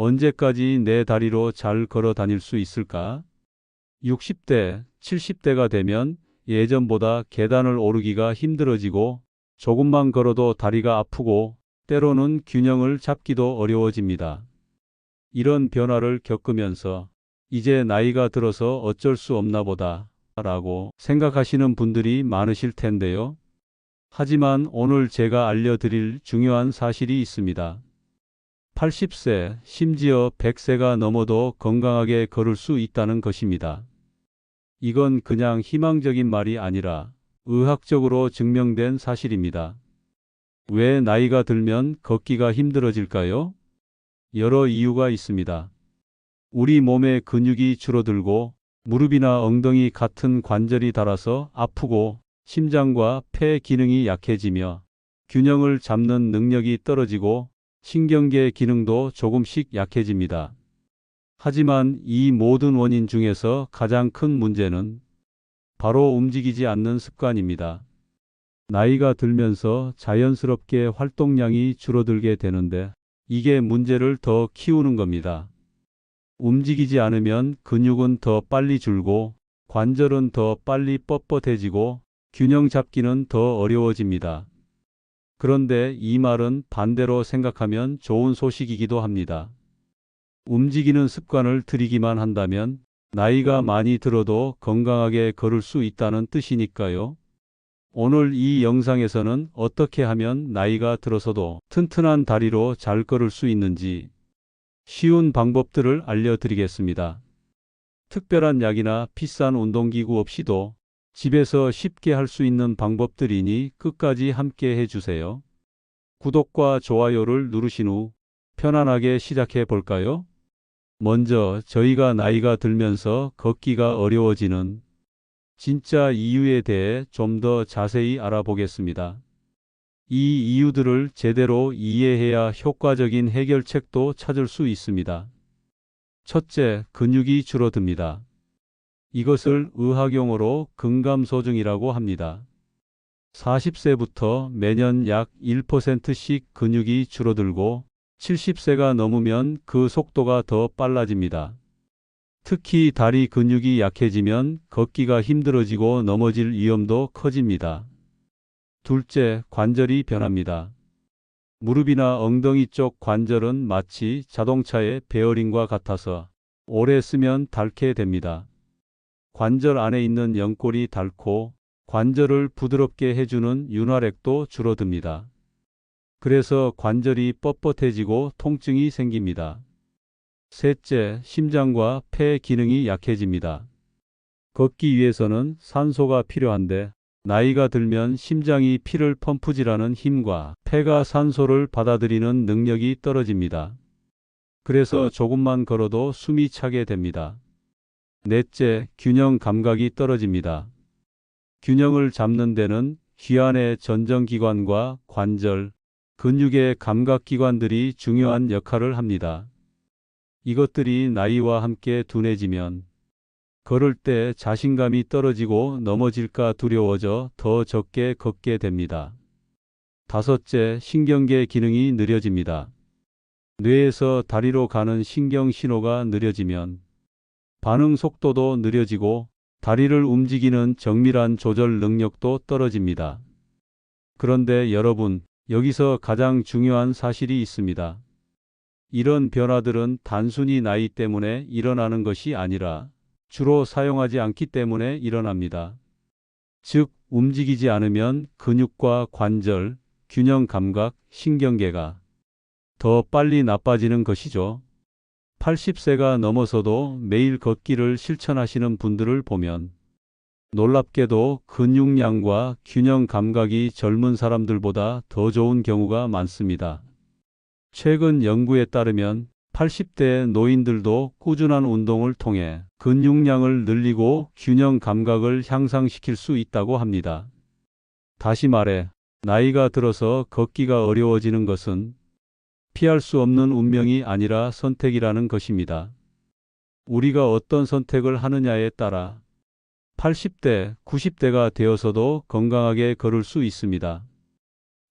언제까지 내 다리로 잘 걸어 다닐 수 있을까? 60대, 70대가 되면 예전보다 계단을 오르기가 힘들어지고 조금만 걸어도 다리가 아프고 때로는 균형을 잡기도 어려워집니다. 이런 변화를 겪으면서 이제 나이가 들어서 어쩔 수 없나 보다 라고 생각하시는 분들이 많으실 텐데요. 하지만 오늘 제가 알려드릴 중요한 사실이 있습니다. 80세, 심지어 100세가 넘어도 건강하게 걸을 수 있다는 것입니다. 이건 그냥 희망적인 말이 아니라 의학적으로 증명된 사실입니다. 왜 나이가 들면 걷기가 힘들어질까요? 여러 이유가 있습니다. 우리 몸의 근육이 줄어들고 무릎이나 엉덩이 같은 관절이 닳아서 아프고 심장과 폐 기능이 약해지며 균형을 잡는 능력이 떨어지고 신경계 기능도 조금씩 약해집니다. 하지만 이 모든 원인 중에서 가장 큰 문제는 바로 움직이지 않는 습관입니다. 나이가 들면서 자연스럽게 활동량이 줄어들게 되는데 이게 문제를 더 키우는 겁니다. 움직이지 않으면 근육은 더 빨리 줄고 관절은 더 빨리 뻣뻣해지고 균형 잡기는 더 어려워집니다. 그런데 이 말은 반대로 생각하면 좋은 소식이기도 합니다. 움직이는 습관을 들이기만 한다면 나이가 많이 들어도 건강하게 걸을 수 있다는 뜻이니까요. 오늘 이 영상에서는 어떻게 하면 나이가 들어서도 튼튼한 다리로 잘 걸을 수 있는지 쉬운 방법들을 알려드리겠습니다. 특별한 약이나 비싼 운동기구 없이도 집에서 쉽게 할 수 있는 방법들이니 끝까지 함께 해주세요. 구독과 좋아요를 누르신 후 편안하게 시작해 볼까요? 먼저 저희가 나이가 들면서 걷기가 어려워지는 진짜 이유에 대해 좀 더 자세히 알아보겠습니다. 이 이유들을 제대로 이해해야 효과적인 해결책도 찾을 수 있습니다. 첫째, 근육이 줄어듭니다. 이것을 의학용어로 근감소증이라고 합니다. 40세부터 매년 약 1%씩 근육이 줄어들고 70세가 넘으면 그 속도가 더 빨라집니다. 특히 다리 근육이 약해지면 걷기가 힘들어지고 넘어질 위험도 커집니다. 둘째, 관절이 변합니다. 무릎이나 엉덩이 쪽 관절은 마치 자동차의 베어링과 같아서 오래 쓰면 닳게 됩니다. 관절 안에 있는 연골이 닳고 관절을 부드럽게 해주는 윤활액도 줄어듭니다. 그래서 관절이 뻣뻣해지고 통증이 생깁니다. 셋째, 심장과 폐 기능이 약해집니다. 걷기 위해서는 산소가 필요한데 나이가 들면 심장이 피를 펌프질하는 힘과 폐가 산소를 받아들이는 능력이 떨어집니다. 그래서 조금만 걸어도 숨이 차게 됩니다. 넷째, 균형 감각이 떨어집니다. 균형을 잡는 데는 귀 안의 전정기관과 관절, 근육의 감각기관들이 중요한 역할을 합니다. 이것들이 나이와 함께 둔해지면 걸을 때 자신감이 떨어지고 넘어질까 두려워져 더 적게 걷게 됩니다. 다섯째, 신경계 기능이 느려집니다. 뇌에서 다리로 가는 신경 신호가 느려지면 반응 속도도 느려지고 다리를 움직이는 정밀한 조절 능력도 떨어집니다. 그런데 여러분, 여기서 가장 중요한 사실이 있습니다. 이런 변화들은 단순히 나이 때문에 일어나는 것이 아니라 주로 사용하지 않기 때문에 일어납니다. 즉, 움직이지 않으면 근육과 관절, 균형 감각, 신경계가 더 빨리 나빠지는 것이죠. 80세가 넘어서도 매일 걷기를 실천하시는 분들을 보면 놀랍게도 근육량과 균형 감각이 젊은 사람들보다 더 좋은 경우가 많습니다. 최근 연구에 따르면 80대 노인들도 꾸준한 운동을 통해 근육량을 늘리고 균형 감각을 향상시킬 수 있다고 합니다. 다시 말해, 나이가 들어서 걷기가 어려워지는 것은 피할 수 없는 운명이 아니라 선택이라는 것입니다. 우리가 어떤 선택을 하느냐에 따라 80대, 90대가 되어서도 건강하게 걸을 수 있습니다.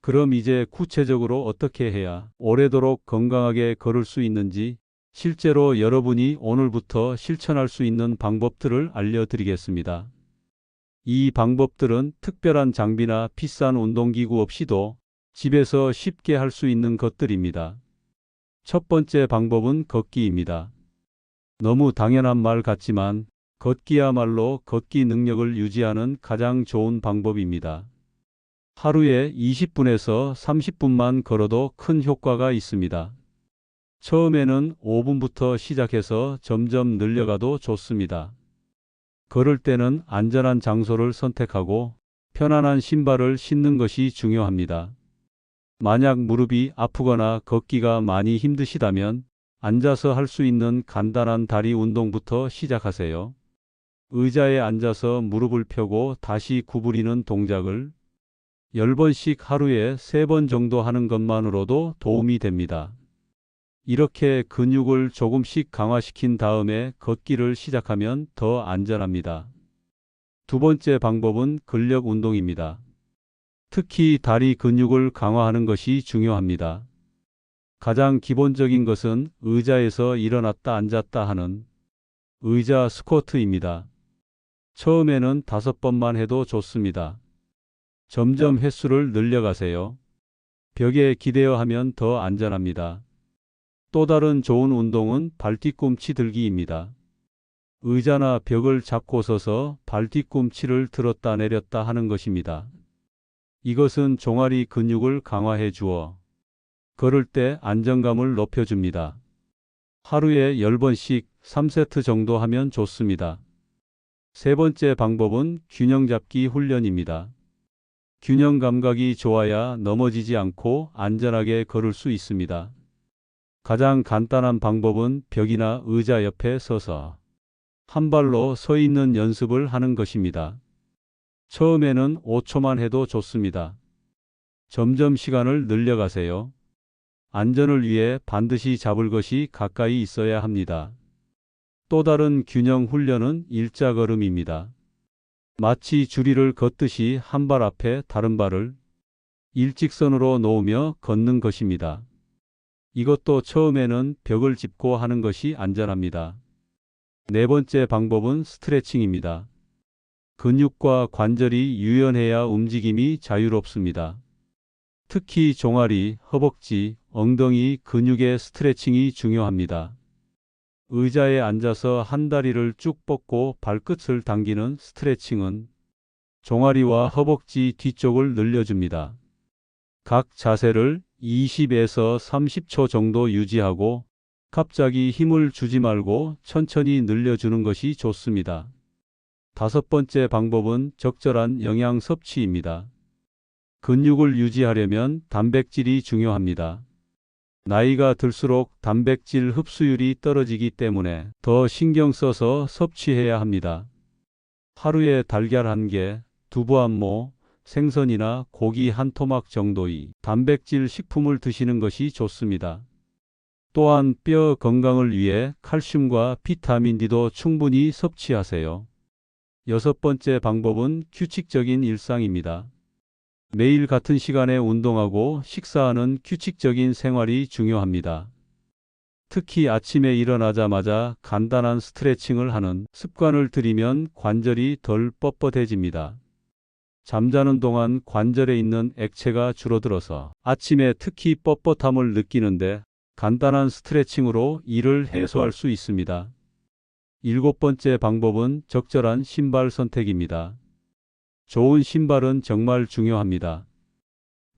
그럼 이제 구체적으로 어떻게 해야 오래도록 건강하게 걸을 수 있는지 실제로 여러분이 오늘부터 실천할 수 있는 방법들을 알려드리겠습니다. 이 방법들은 특별한 장비나 비싼 운동기구 없이도 집에서 쉽게 할 수 있는 것들입니다. 첫 번째 방법은 걷기입니다. 너무 당연한 말 같지만 걷기야말로 걷기 능력을 유지하는 가장 좋은 방법입니다. 하루에 20분에서 30분만 걸어도 큰 효과가 있습니다. 처음에는 5분부터 시작해서 점점 늘려가도 좋습니다. 걸을 때는 안전한 장소를 선택하고 편안한 신발을 신는 것이 중요합니다. 만약 무릎이 아프거나 걷기가 많이 힘드시다면 앉아서 할 수 있는 간단한 다리 운동부터 시작하세요. 의자에 앉아서 무릎을 펴고 다시 구부리는 동작을 10번씩 하루에 3번 정도 하는 것만으로도 도움이 됩니다. 이렇게 근육을 조금씩 강화시킨 다음에 걷기를 시작하면 더 안전합니다. 두 번째 방법은 근력 운동입니다. 특히 다리 근육을 강화하는 것이 중요합니다. 가장 기본적인 것은 의자에서 일어났다 앉았다 하는 의자 스쿼트입니다. 처음에는 5번만 해도 좋습니다. 점점 횟수를 늘려가세요. 벽에 기대어 하면 더 안전합니다. 또 다른 좋은 운동은 발뒤꿈치 들기입니다. 의자나 벽을 잡고 서서 발뒤꿈치를 들었다 내렸다 하는 것입니다. 이것은 종아리 근육을 강화해 주어 걸을 때 안정감을 높여줍니다. 하루에 10번씩 3세트 정도 하면 좋습니다. 세 번째 방법은 균형 잡기 훈련입니다. 균형 감각이 좋아야 넘어지지 않고 안전하게 걸을 수 있습니다. 가장 간단한 방법은 벽이나 의자 옆에 서서 한 발로 서 있는 연습을 하는 것입니다. 처음에는 5초만 해도 좋습니다. 점점 시간을 늘려가세요. 안전을 위해 반드시 잡을 것이 가까이 있어야 합니다. 또 다른 균형 훈련은 일자걸음입니다. 마치 줄이를 걷듯이 한 발 앞에 다른 발을 일직선으로 놓으며 걷는 것입니다. 이것도 처음에는 벽을 짚고 하는 것이 안전합니다. 네 번째 방법은 스트레칭입니다. 근육과 관절이 유연해야 움직임이 자유롭습니다. 특히 종아리, 허벅지, 엉덩이 근육의 스트레칭이 중요합니다. 의자에 앉아서 한 다리를 쭉 뻗고 발끝을 당기는 스트레칭은 종아리와 허벅지 뒤쪽을 늘려줍니다. 각 자세를 20에서 30초 정도 유지하고 갑자기 힘을 주지 말고 천천히 늘려주는 것이 좋습니다. 다섯 번째 방법은 적절한 영양 섭취입니다. 근육을 유지하려면 단백질이 중요합니다. 나이가 들수록 단백질 흡수율이 떨어지기 때문에 더 신경 써서 섭취해야 합니다. 하루에 달걀 1개, 두부 한 모, 생선이나 고기 한 토막 정도의 단백질 식품을 드시는 것이 좋습니다. 또한 뼈 건강을 위해 칼슘과 비타민 D도 충분히 섭취하세요. 여섯 번째 방법은 규칙적인 일상입니다. 매일 같은 시간에 운동하고 식사하는 규칙적인 생활이 중요합니다. 특히 아침에 일어나자마자 간단한 스트레칭을 하는 습관을 들이면 관절이 덜 뻣뻣해집니다. 잠자는 동안 관절에 있는 액체가 줄어들어서 아침에 특히 뻣뻣함을 느끼는데 간단한 스트레칭으로 이를 해소할 수 있습니다. 일곱 번째 방법은 적절한 신발 선택입니다. 좋은 신발은 정말 중요합니다.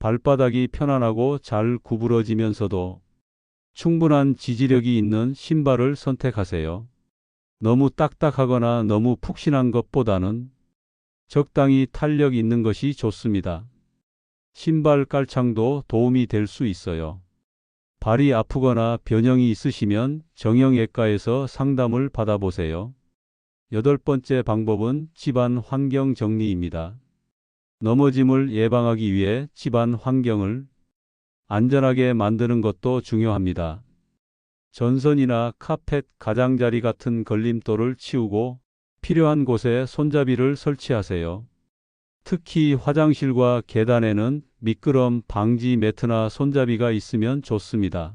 발바닥이 편안하고 잘 구부러지면서도 충분한 지지력이 있는 신발을 선택하세요. 너무 딱딱하거나 너무 푹신한 것보다는 적당히 탄력 있는 것이 좋습니다. 신발 깔창도 도움이 될 수 있어요. 발이 아프거나 변형이 있으시면 정형외과에서 상담을 받아보세요. 여덟 번째 방법은 집안 환경 정리입니다. 넘어짐을 예방하기 위해 집안 환경을 안전하게 만드는 것도 중요합니다. 전선이나 카펫, 가장자리 같은 걸림돌을 치우고 필요한 곳에 손잡이를 설치하세요. 특히 화장실과 계단에는 미끄럼 방지 매트나 손잡이가 있으면 좋습니다.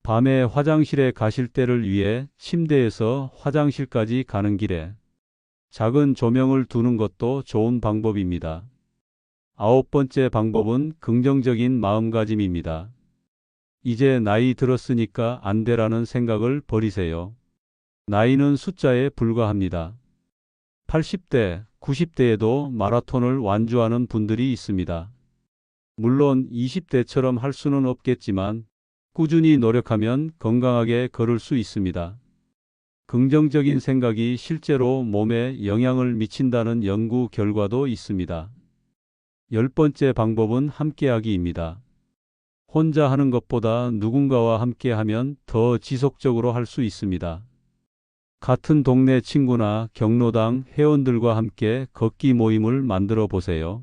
밤에 화장실에 가실 때를 위해 침대에서 화장실까지 가는 길에 작은 조명을 두는 것도 좋은 방법입니다. 9번째 방법은 긍정적인 마음가짐입니다. 이제 나이 들었으니까 안 되라는 생각을 버리세요. 나이는 숫자에 불과합니다. 80대, 90대에도 마라톤을 완주하는 분들이 있습니다. 물론 20대처럼 할 수는 없겠지만 꾸준히 노력하면 건강하게 걸을 수 있습니다. 긍정적인 생각이 실제로 몸에 영향을 미친다는 연구 결과도 있습니다. 10번째 방법은 함께하기입니다. 혼자 하는 것보다 누군가와 함께하면 더 지속적으로 할 수 있습니다. 같은 동네 친구나 경로당 회원들과 함께 걷기 모임을 만들어 보세요.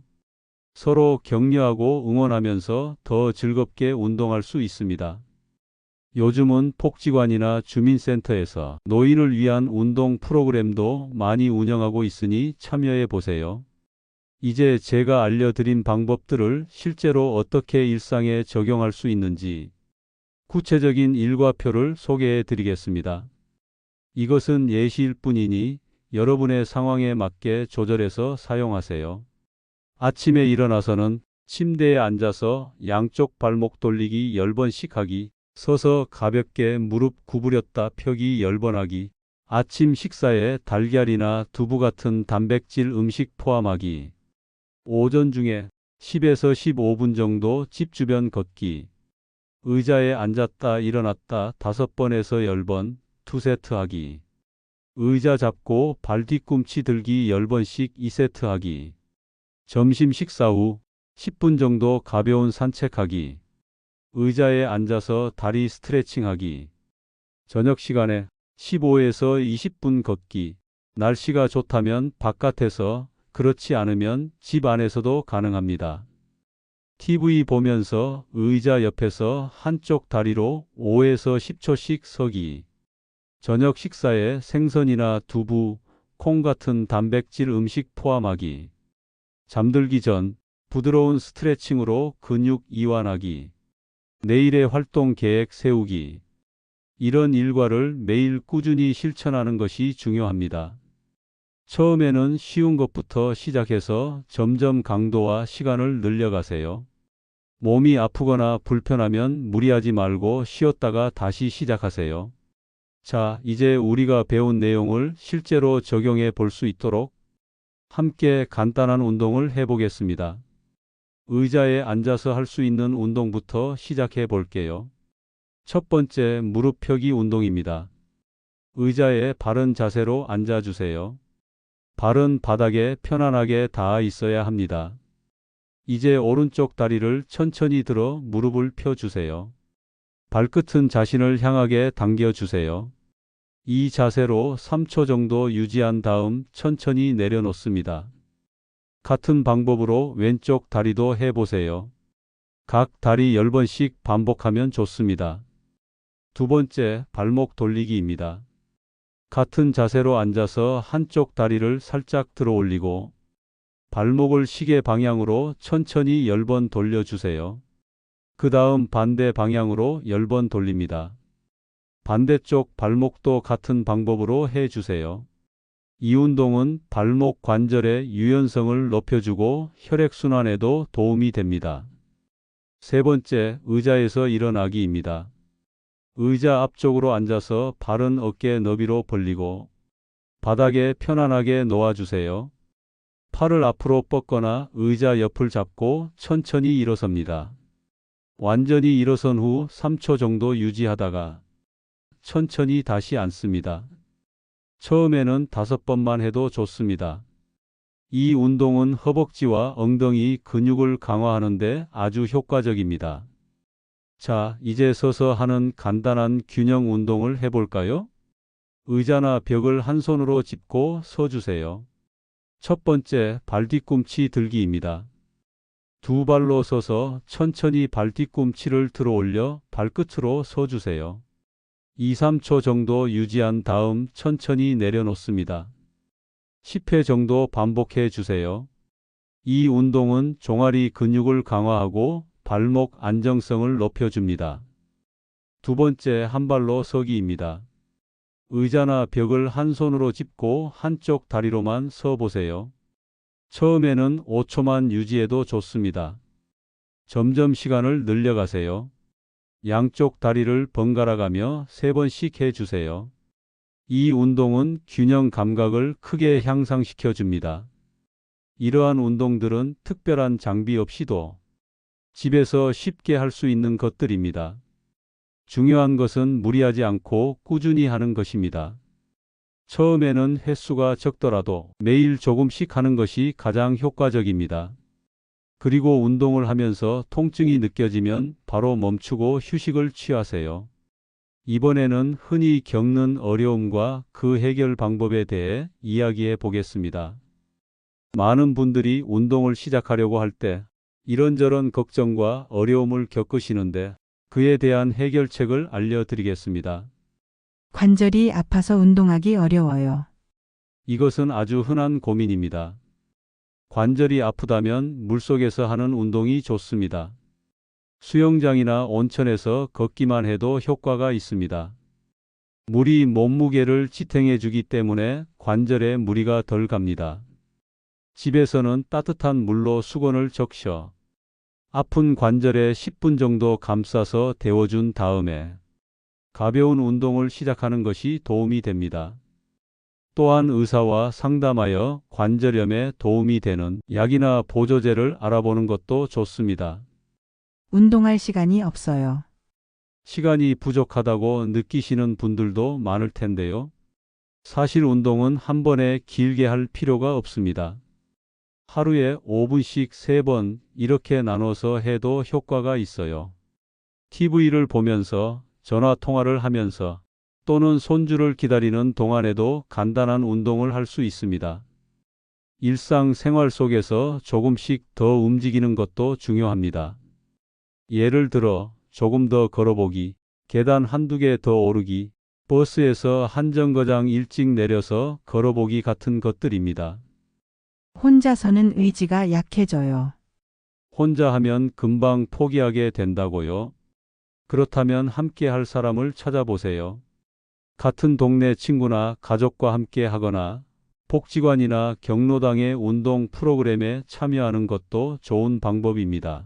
서로 격려하고 응원하면서 더 즐겁게 운동할 수 있습니다. 요즘은 복지관이나 주민센터에서 노인을 위한 운동 프로그램도 많이 운영하고 있으니 참여해 보세요. 이제 제가 알려드린 방법들을 실제로 어떻게 일상에 적용할 수 있는지 구체적인 일과표를 소개해 드리겠습니다. 이것은 예시일 뿐이니 여러분의 상황에 맞게 조절해서 사용하세요. 아침에 일어나서는 침대에 앉아서 양쪽 발목 돌리기 10번씩 하기, 서서 가볍게 무릎 구부렸다 펴기 10번 하기, 아침 식사에 달걀이나 두부 같은 단백질 음식 포함하기, 오전 중에 10에서 15분 정도 집 주변 걷기, 의자에 앉았다 일어났다 5번에서 10번, 2세트 하기, 의자 잡고 발 뒤꿈치 들기 10번씩 2세트 하기, 점심 식사 후 10분 정도 가벼운 산책하기, 의자에 앉아서 다리 스트레칭하기, 저녁 시간에 15에서 20분 걷기, 날씨가 좋다면 바깥에서, 그렇지 않으면 집 안에서도 가능합니다. TV 보면서 의자 옆에서 한쪽 다리로 5에서 10초씩 서기, 저녁 식사에 생선이나 두부, 콩 같은 단백질 음식 포함하기, 잠들기 전 부드러운 스트레칭으로 근육 이완하기, 내일의 활동 계획 세우기. 이런 일과를 매일 꾸준히 실천하는 것이 중요합니다. 처음에는 쉬운 것부터 시작해서 점점 강도와 시간을 늘려가세요. 몸이 아프거나 불편하면 무리하지 말고 쉬었다가 다시 시작하세요. 자, 이제 우리가 배운 내용을 실제로 적용해 볼 수 있도록 함께 간단한 운동을 해보겠습니다. 의자에 앉아서 할 수 있는 운동부터 시작해 볼게요. 첫 번째, 무릎 펴기 운동입니다. 의자에 바른 자세로 앉아주세요. 발은 바닥에 편안하게 닿아 있어야 합니다. 이제 오른쪽 다리를 천천히 들어 무릎을 펴주세요. 발끝은 자신을 향하게 당겨주세요. 이 자세로 3초 정도 유지한 다음 천천히 내려놓습니다. 같은 방법으로 왼쪽 다리도 해보세요. 각 다리 10번씩 반복하면 좋습니다. 두 번째, 발목 돌리기입니다. 같은 자세로 앉아서 한쪽 다리를 살짝 들어 올리고 발목을 시계 방향으로 천천히 10번 돌려주세요. 그 다음 반대 방향으로 10번 돌립니다. 반대쪽 발목도 같은 방법으로 해주세요. 이 운동은 발목 관절의 유연성을 높여주고 혈액순환에도 도움이 됩니다. 세 번째, 의자에서 일어나기입니다. 의자 앞쪽으로 앉아서 발은 어깨 너비로 벌리고 바닥에 편안하게 놓아주세요. 팔을 앞으로 뻗거나 의자 옆을 잡고 천천히 일어섭니다. 완전히 일어선 후 3초 정도 유지하다가 천천히 다시 앉습니다. 처음에는 5번만 해도 좋습니다. 이 운동은 허벅지와 엉덩이 근육을 강화하는 데 아주 효과적입니다. 자, 이제 서서 하는 간단한 균형 운동을 해볼까요? 의자나 벽을 한 손으로 짚고 서주세요. 첫 번째, 발 뒤꿈치 들기입니다. 두 발로 서서 천천히 발 뒤꿈치를 들어 올려 발끝으로 서주세요. 2, 3초 정도 유지한 다음 천천히 내려놓습니다. 10회 정도 반복해 주세요. 이 운동은 종아리 근육을 강화하고 발목 안정성을 높여줍니다. 두 번째, 한 발로 서기입니다. 의자나 벽을 한 손으로 짚고 한쪽 다리로만 서 보세요. 처음에는 5초만 유지해도 좋습니다. 점점 시간을 늘려가세요. 양쪽 다리를 번갈아 가며 3번씩 해주세요. 이 운동은 균형 감각을 크게 향상시켜 줍니다. 이러한 운동들은 특별한 장비 없이도 집에서 쉽게 할 수 있는 것들입니다. 중요한 것은 무리하지 않고 꾸준히 하는 것입니다. 처음에는 횟수가 적더라도 매일 조금씩 하는 것이 가장 효과적입니다. 그리고 운동을 하면서 통증이 느껴지면 바로 멈추고 휴식을 취하세요. 이번에는 흔히 겪는 어려움과 그 해결 방법에 대해 이야기해 보겠습니다. 많은 분들이 운동을 시작하려고 할 때 이런저런 걱정과 어려움을 겪으시는데 그에 대한 해결책을 알려드리겠습니다. 관절이 아파서 운동하기 어려워요. 이것은 아주 흔한 고민입니다. 관절이 아프다면 물속에서 하는 운동이 좋습니다. 수영장이나 온천에서 걷기만 해도 효과가 있습니다. 물이 몸무게를 지탱해 주기 때문에 관절에 무리가 덜 갑니다. 집에서는 따뜻한 물로 수건을 적셔 아픈 관절에 10분 정도 감싸서 데워준 다음에 가벼운 운동을 시작하는 것이 도움이 됩니다. 또한 의사와 상담하여 관절염에 도움이 되는 약이나 보조제를 알아보는 것도 좋습니다. 운동할 시간이 없어요. 시간이 부족하다고 느끼시는 분들도 많을 텐데요. 사실 운동은 한 번에 길게 할 필요가 없습니다. 하루에 5분씩 3번 이렇게 나눠서 해도 효과가 있어요. TV를 보면서, 전화 통화를 하면서 또는 손주를 기다리는 동안에도 간단한 운동을 할 수 있습니다. 일상생활 속에서 조금씩 더 움직이는 것도 중요합니다. 예를 들어 조금 더 걸어보기, 계단 한두 개 더 오르기, 버스에서 한 정거장 일찍 내려서 걸어보기 같은 것들입니다. 혼자서는 의지가 약해져요. 혼자 하면 금방 포기하게 된다고요? 그렇다면 함께 할 사람을 찾아보세요. 같은 동네 친구나 가족과 함께 하거나 복지관이나 경로당의 운동 프로그램에 참여하는 것도 좋은 방법입니다.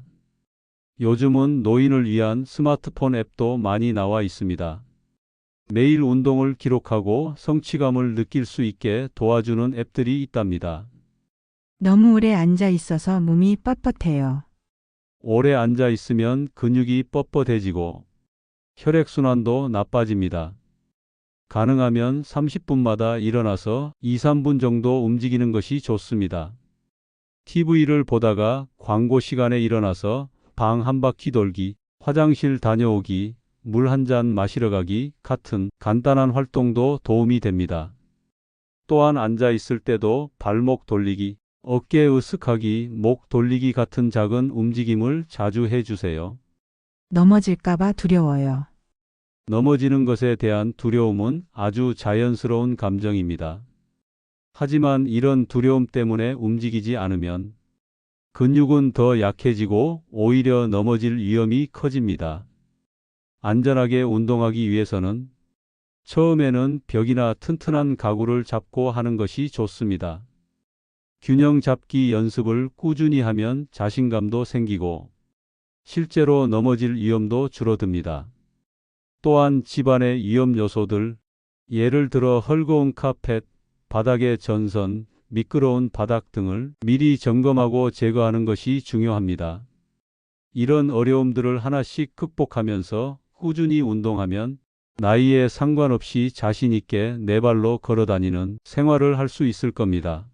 요즘은 노인을 위한 스마트폰 앱도 많이 나와 있습니다. 매일 운동을 기록하고 성취감을 느낄 수 있게 도와주는 앱들이 있답니다. 너무 오래 앉아 있어서 몸이 뻣뻣해요. 오래 앉아 있으면 근육이 뻣뻣해지고 혈액순환도 나빠집니다. 가능하면 30분마다 일어나서 2, 3분 정도 움직이는 것이 좋습니다. TV를 보다가 광고 시간에 일어나서 방 한 바퀴 돌기, 화장실 다녀오기, 물 한 잔 마시러 가기 같은 간단한 활동도 도움이 됩니다. 또한 앉아 있을 때도 발목 돌리기, 어깨 으쓱하기, 목 돌리기 같은 작은 움직임을 자주 해주세요. 넘어질까봐 두려워요. 넘어지는 것에 대한 두려움은 아주 자연스러운 감정입니다. 하지만 이런 두려움 때문에 움직이지 않으면 근육은 더 약해지고 오히려 넘어질 위험이 커집니다. 안전하게 운동하기 위해서는 처음에는 벽이나 튼튼한 가구를 잡고 하는 것이 좋습니다. 균형 잡기 연습을 꾸준히 하면 자신감도 생기고 실제로 넘어질 위험도 줄어듭니다. 또한 집안의 위험 요소들, 예를 들어 헐거운 카펫, 바닥의 전선, 미끄러운 바닥 등을 미리 점검하고 제거하는 것이 중요합니다. 이런 어려움들을 하나씩 극복하면서 꾸준히 운동하면 나이에 상관없이 자신 있게 네 발로 걸어 다니는 생활을 할 수 있을 겁니다.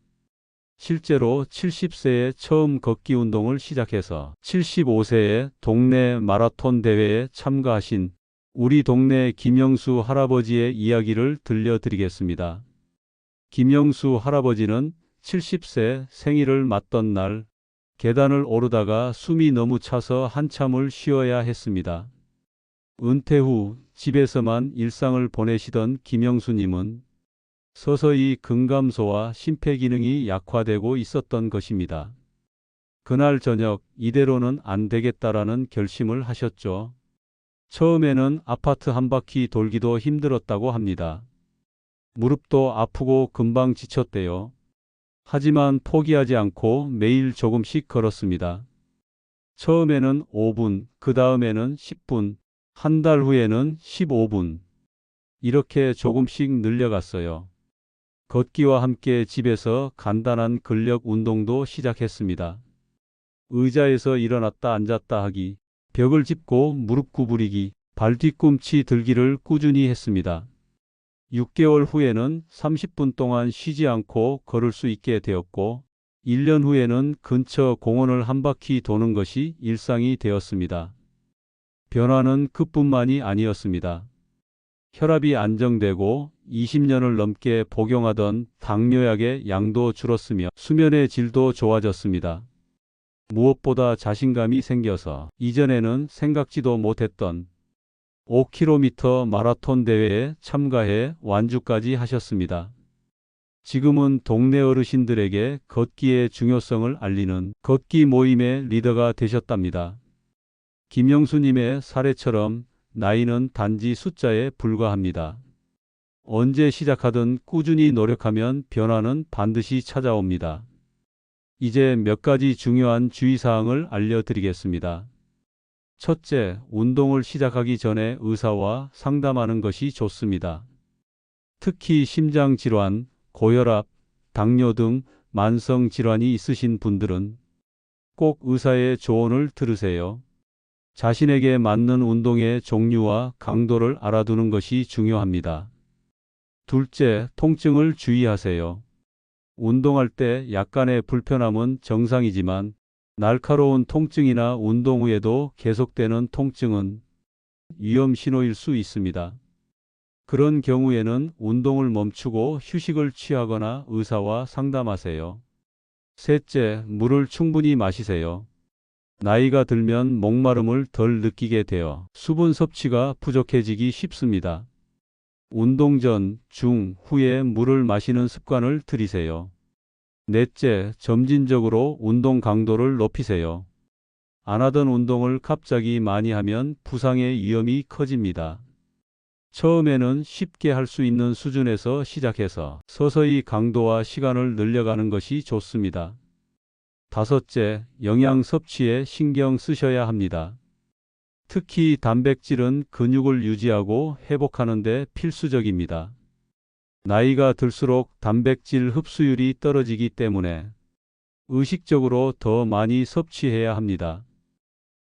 실제로 70세에 처음 걷기 운동을 시작해서 75세에 동네 마라톤 대회에 참가하신 우리 동네 김영수 할아버지의 이야기를 들려드리겠습니다. 김영수 할아버지는 70세 생일을 맞던 날 계단을 오르다가 숨이 너무 차서 한참을 쉬어야 했습니다. 은퇴 후 집에서만 일상을 보내시던 김영수님은 서서히 근감소와 심폐기능이 약화되고 있었던 것입니다. 그날 저녁 이대로는 안 되겠다라는 결심을 하셨죠. 처음에는 아파트 한 바퀴 돌기도 힘들었다고 합니다. 무릎도 아프고 금방 지쳤대요. 하지만 포기하지 않고 매일 조금씩 걸었습니다. 처음에는 5분, 그 다음에는 10분, 한 달 후에는 15분. 이렇게 조금씩 늘려갔어요. 걷기와 함께 집에서 간단한 근력 운동도 시작했습니다. 의자에서 일어났다 앉았다 하기, 벽을 짚고 무릎 구부리기, 발 뒤꿈치 들기를 꾸준히 했습니다. 6개월 후에는 30분 동안 쉬지 않고 걸을 수 있게 되었고, 1년 후에는 근처 공원을 한 바퀴 도는 것이 일상이 되었습니다. 변화는 그뿐만이 아니었습니다. 혈압이 안정되고 20년을 넘게 복용하던 당뇨약의 양도 줄었으며 수면의 질도 좋아졌습니다. 무엇보다 자신감이 생겨서 이전에는 생각지도 못했던 5km 마라톤 대회에 참가해 완주까지 하셨습니다. 지금은 동네 어르신들에게 걷기의 중요성을 알리는 걷기 모임의 리더가 되셨답니다. 김영수님의 사례처럼 나이는 단지 숫자에 불과합니다. 언제 시작하든 꾸준히 노력하면 변화는 반드시 찾아옵니다. 이제 몇 가지 중요한 주의사항을 알려드리겠습니다. 첫째, 운동을 시작하기 전에 의사와 상담하는 것이 좋습니다. 특히 심장질환, 고혈압, 당뇨 등 만성 질환이 있으신 분들은 꼭 의사의 조언을 들으세요. 자신에게 맞는 운동의 종류와 강도를 알아두는 것이 중요합니다. 둘째, 통증을 주의하세요. 운동할 때 약간의 불편함은 정상이지만 날카로운 통증이나 운동 후에도 계속되는 통증은 위험 신호일 수 있습니다. 그런 경우에는 운동을 멈추고 휴식을 취하거나 의사와 상담하세요. 셋째, 물을 충분히 마시세요. 나이가 들면 목마름을 덜 느끼게 되어 수분 섭취가 부족해지기 쉽습니다. 운동 전, 중, 후에 물을 마시는 습관을 들이세요. 넷째, 점진적으로 운동 강도를 높이세요. 안 하던 운동을 갑자기 많이 하면 부상의 위험이 커집니다. 처음에는 쉽게 할 수 있는 수준에서 시작해서 서서히 강도와 시간을 늘려가는 것이 좋습니다. 다섯째, 영양 섭취에 신경 쓰셔야 합니다. 특히 단백질은 근육을 유지하고 회복하는 데 필수적입니다. 나이가 들수록 단백질 흡수율이 떨어지기 때문에 의식적으로 더 많이 섭취해야 합니다.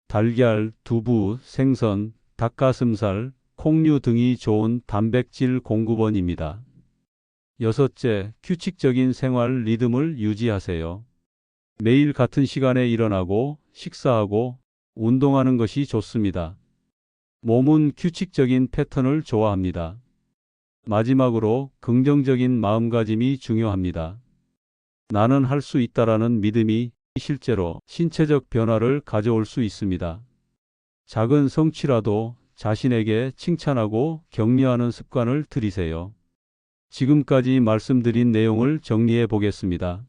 달걀, 두부, 생선, 닭가슴살, 콩류 등이 좋은 단백질 공급원입니다. 여섯째, 규칙적인 생활 리듬을 유지하세요. 매일 같은 시간에 일어나고 식사하고 운동하는 것이 좋습니다. 몸은 규칙적인 패턴을 좋아합니다. 마지막으로 긍정적인 마음가짐이 중요합니다. 나는 할 수 있다라는 믿음이 실제로 신체적 변화를 가져올 수 있습니다. 작은 성취라도 자신에게 칭찬하고 격려하는 습관을 들이세요. 지금까지 말씀드린 내용을 정리해 보겠습니다.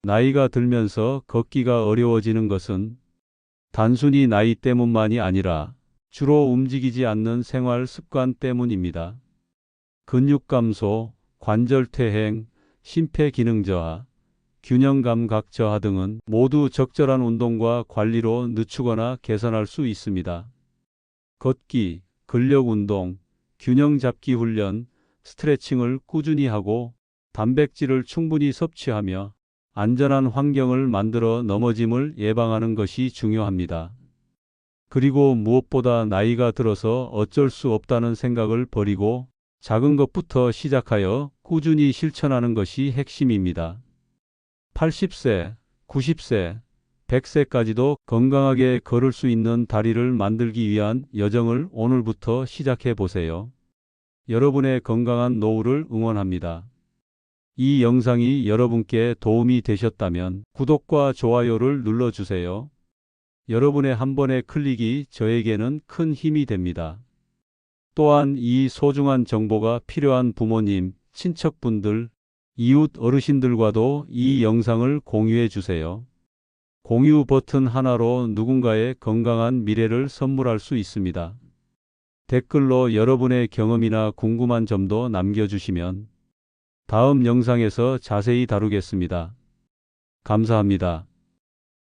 나이가 들면서 걷기가 어려워지는 것은 단순히 나이 때문만이 아니라 주로 움직이지 않는 생활 습관 때문입니다. 근육 감소, 관절 퇴행, 심폐기능 저하, 균형 감각 저하 등은 모두 적절한 운동과 관리로 늦추거나 개선할 수 있습니다. 걷기, 근력 운동, 균형 잡기 훈련, 스트레칭을 꾸준히 하고 단백질을 충분히 섭취하며 안전한 환경을 만들어 넘어짐을 예방하는 것이 중요합니다. 그리고 무엇보다 나이가 들어서 어쩔 수 없다는 생각을 버리고 작은 것부터 시작하여 꾸준히 실천하는 것이 핵심입니다. 80세, 90세, 100세까지도 건강하게 걸을 수 있는 다리를 만들기 위한 여정을 오늘부터 시작해 보세요. 여러분의 건강한 노후를 응원합니다. 이 영상이 여러분께 도움이 되셨다면 구독과 좋아요를 눌러주세요. 여러분의 한 번의 클릭이 저에게는 큰 힘이 됩니다. 또한 이 소중한 정보가 필요한 부모님, 친척분들, 이웃 어르신들과도 이 영상을 공유해 주세요. 공유 버튼 하나로 누군가의 건강한 미래를 선물할 수 있습니다. 댓글로 여러분의 경험이나 궁금한 점도 남겨주시면 다음 영상에서 자세히 다루겠습니다. 감사합니다.